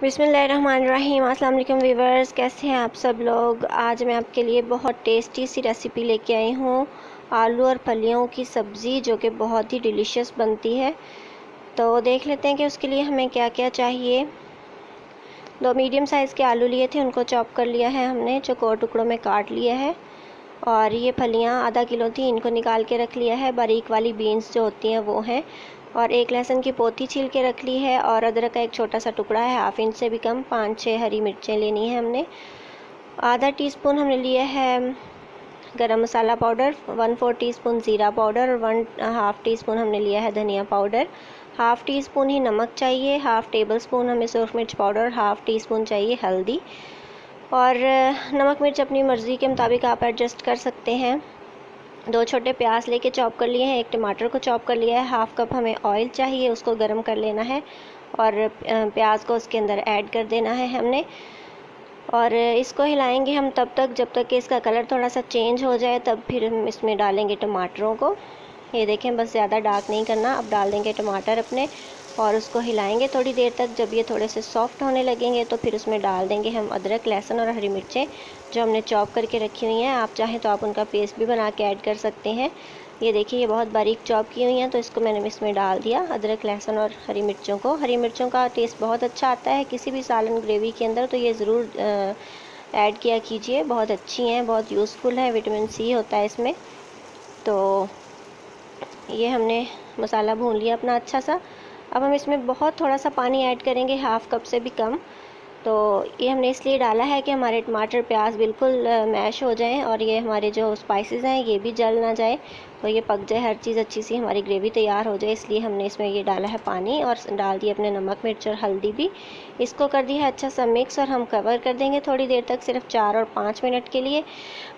बिस्मिल्लाहिर्रहमानिर्रहीम। अस्सलाम वालेकुम व्यूवर्स, कैसे हैं आप सब लोग। आज मैं आपके लिए बहुत टेस्टी सी रेसिपी लेके आई हूँ, आलू और फलियों की सब्ज़ी, जो कि बहुत ही डिलीशियस बनती है। तो देख लेते हैं कि उसके लिए हमें क्या क्या चाहिए। 2 मीडियम साइज़ के आलू लिए थे, उनको चॉप कर लिया है हमने, चौकोर टुकड़ों में काट लिया है। और ये फलियाँ आधा किलो थी, इनको निकाल के रख लिया है। बारीक वाली बीन्स जो होती हैं वो हैं। और 1 लहसुन की पोती छील के रख ली है। और अदरक का एक छोटा सा टुकड़ा है, हाफ इंच से भी कम। 5-6 हरी मिर्चें लेनी है हमने। आधा टीस्पून हमने लिया है गरम मसाला पाउडर, 1/4 टीस्पून ज़ीरा पाउडर और 1/2 टीस्पून हमने लिया है धनिया पाउडर। हाफ़ टी स्पून ही नमक चाहिए, हाफ़ टेबल स्पून हमें सूरख मिर्च पाउडर, हाफ़ टी स्पून चाहिए हल्दी। और नमक मिर्च अपनी मर्ज़ी के मुताबिक आप एडजस्ट कर सकते हैं। 2 छोटे प्याज लेके चॉप कर लिए हैं, 1 टमाटर को चॉप कर लिया है। हाफ़ कप हमें ऑयल चाहिए, उसको गर्म कर लेना है और प्याज को उसके अंदर ऐड कर देना है हमने। और इसको हिलाएंगे हम तब तक जब तक कि इसका कलर थोड़ा सा चेंज हो जाए, तब फिर हम इसमें डालेंगे टमाटरों को। ये देखें, बस ज़्यादा डार्क नहीं करना। अब डाल देंगे टमाटर अपने और उसको हिलाएंगे थोड़ी देर तक। जब ये थोड़े से सॉफ्ट होने लगेंगे तो फिर उसमें डाल देंगे हम अदरक, लहसुन और हरी मिर्चें जो हमने चॉप करके रखी हुई हैं। आप चाहें तो आप उनका पेस्ट भी बना के ऐड कर सकते हैं। ये देखिए, ये बहुत बारीक चॉप की हुई हैं, तो इसको मैंने इसमें डाल दिया, अदरक, लहसुन और हरी मिर्चों को। हरी मिर्चों का टेस्ट बहुत अच्छा आता है किसी भी सालन ग्रेवी के अंदर, तो ये ज़रूर ऐड किया कीजिए। बहुत अच्छी हैं, बहुत यूज़फुल है, विटामिन सी होता है इसमें। तो ये हमने मसाला भून लिया अपना अच्छा सा। अब हम इसमें बहुत थोड़ा सा पानी ऐड करेंगे, हाफ़ कप से भी कम। तो ये हमने इसलिए डाला है कि हमारे टमाटर प्याज बिल्कुल मैश हो जाएं और ये हमारे जो स्पाइसेस हैं ये भी जल ना जाए, तो ये पक जाए, हर चीज़ अच्छी सी हमारी ग्रेवी तैयार हो जाए। इसलिए हमने इसमें ये डाला है पानी और डाल दिए अपने नमक, मिर्च और हल्दी भी। इसको कर दिया है अच्छा सा मिक्स और हम कवर कर देंगे थोड़ी देर तक, सिर्फ 4 और 5 मिनट के लिए।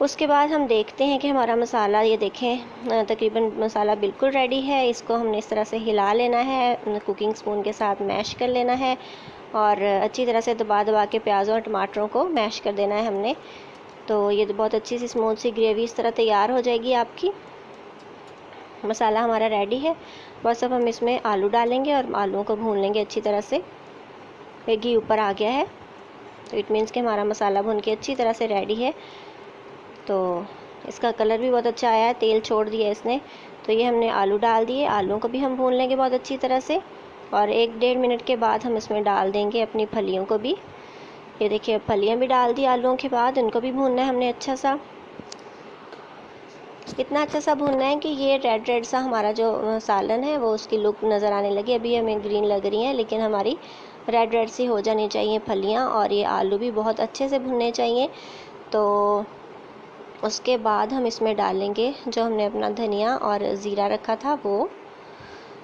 उसके बाद हम देखते हैं कि हमारा मसाला, ये देखें, तकरीबन मसाला बिल्कुल रेडी है। इसको हमने इस तरह से हिला लेना है, कुकिंग स्पून के साथ मैश कर लेना है और अच्छी तरह से दबा दबा के प्याज़ों और टमाटरों को मैश कर देना है हमने। तो ये बहुत अच्छी सी स्मूथ सी ग्रेवी इस तरह तैयार हो जाएगी आपकी। मसाला हमारा रेडी है, बस अब हम इसमें आलू डालेंगे और आलूओं को भून लेंगे अच्छी तरह से। घी ऊपर आ गया है, तो इट मीन्स कि हमारा मसाला भून के अच्छी तरह से रेडी है। तो इसका कलर भी बहुत अच्छा आया है, तेल छोड़ दिया इसने। तो ये हमने आलू डाल दिए, आलूओं को भी हम भून लेंगे बहुत अच्छी तरह से। और 1-1.5 मिनट के बाद हम इसमें डाल देंगे अपनी फलियों को भी। ये देखिए, फलियां भी डाल दी आलूओं के बाद, इनको भी भूनना है हमने अच्छा सा। इतना अच्छा सा भूनना है कि ये रेड रेड सा हमारा जो सालन है वो उसकी लुक नज़र आने लगी। अभी हमें ग्रीन लग रही हैं, लेकिन हमारी रेड रेड सी हो जानी चाहिए फलियां, और ये आलू भी बहुत अच्छे से भुनने चाहिए। तो उसके बाद हम इसमें डालेंगे जो हमने अपना धनिया और ज़ीरा रखा था वो,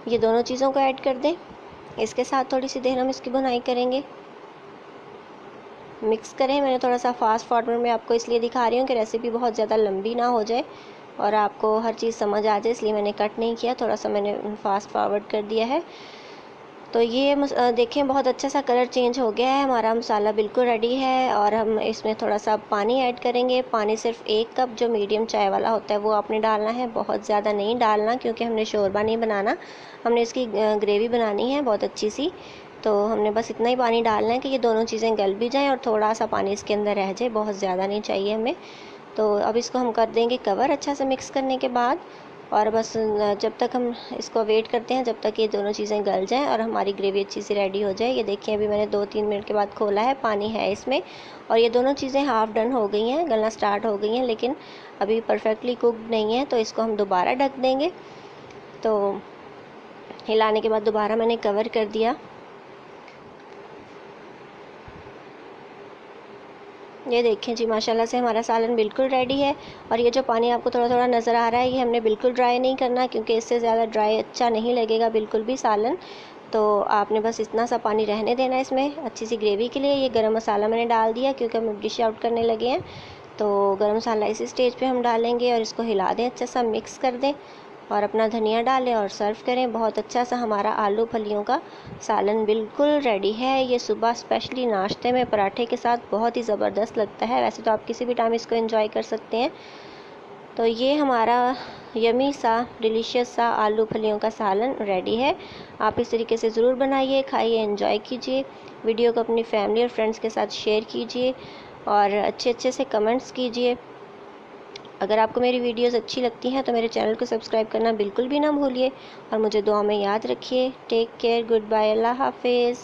ये दोनों चीज़ों को ऐड कर दें। इसके साथ थोड़ी सी देर हम इसकी भुनाई करेंगे, मिक्स करें। मैंने थोड़ा सा फास्ट फॉरवर्ड में आपको इसलिए दिखा रही हूँ कि रेसिपी बहुत ज़्यादा लंबी ना हो जाए और आपको हर चीज़ समझ आ जाए, इसलिए मैंने कट नहीं किया, थोड़ा सा मैंने फास्ट फॉरवर्ड कर दिया है। तो ये देखें, बहुत अच्छा सा कलर चेंज हो गया है, हमारा मसाला बिल्कुल रेडी है। और हम इसमें थोड़ा सा पानी ऐड करेंगे। पानी सिर्फ 1 कप जो मीडियम चाय वाला होता है वो आपने डालना है, बहुत ज़्यादा नहीं डालना, क्योंकि हमने शोरबा नहीं बनाना, हमने इसकी ग्रेवी बनानी है बहुत अच्छी सी। तो हमने बस इतना ही पानी डालना है कि ये दोनों चीज़ें गल भी जाएँ और थोड़ा सा पानी इसके अंदर रह जाए, बहुत ज़्यादा नहीं चाहिए हमें। तो अब इसको हम कर देंगे कवर अच्छा से मिक्स करने के बाद। और बस जब तक हम इसको वेट करते हैं जब तक ये दोनों चीज़ें गल जाएं और हमारी ग्रेवी अच्छी सी रेडी हो जाए। ये देखिए, अभी मैंने 2-3 मिनट के बाद खोला है, पानी है इसमें और ये दोनों चीज़ें हाफ़ डन हो गई हैं, गलना स्टार्ट हो गई हैं, लेकिन अभी परफेक्टली कुकड नहीं है। तो इसको हम दोबारा ढक देंगे। तो हिलाने के बाद दोबारा मैंने कवर कर दिया। ये देखें जी, माशाल्लाह से हमारा सालन बिल्कुल रेडी है। और ये जो पानी आपको थोड़ा थोड़ा नज़र आ रहा है, ये हमने बिल्कुल ड्राई नहीं करना, क्योंकि इससे ज़्यादा ड्राई अच्छा नहीं लगेगा बिल्कुल भी सालन। तो आपने बस इतना सा पानी रहने देना है इसमें अच्छी सी ग्रेवी के लिए। ये गरम मसाला मैंने डाल दिया क्योंकि हम डिश आउट करने लगे हैं। तो गरम मसाला इसी स्टेज पे हम डालेंगे और इसको हिला दें, अच्छा सा मिक्स कर दें और अपना धनिया डालें और सर्व करें। बहुत अच्छा सा हमारा आलू फलियों का सालन बिल्कुल रेडी है। ये सुबह स्पेशली नाश्ते में पराठे के साथ बहुत ही ज़बरदस्त लगता है। वैसे तो आप किसी भी टाइम इसको एंजॉय कर सकते हैं। तो ये हमारा यमी सा डिलीशियस सा आलू फलियों का सालन रेडी है। आप इस तरीके से ज़रूर बनाइए, खाइए, एंजॉय कीजिए। वीडियो को अपनी फैमिली और फ्रेंड्स के साथ शेयर कीजिए और अच्छे अच्छे से कमेंट्स कीजिए। अगर आपको मेरी वीडियोस अच्छी लगती हैं तो मेरे चैनल को सब्सक्राइब करना बिल्कुल भी ना भूलिए और मुझे दुआ में याद रखिए। टेक केयर, गुड बाय, अल्लाह हाफिज़।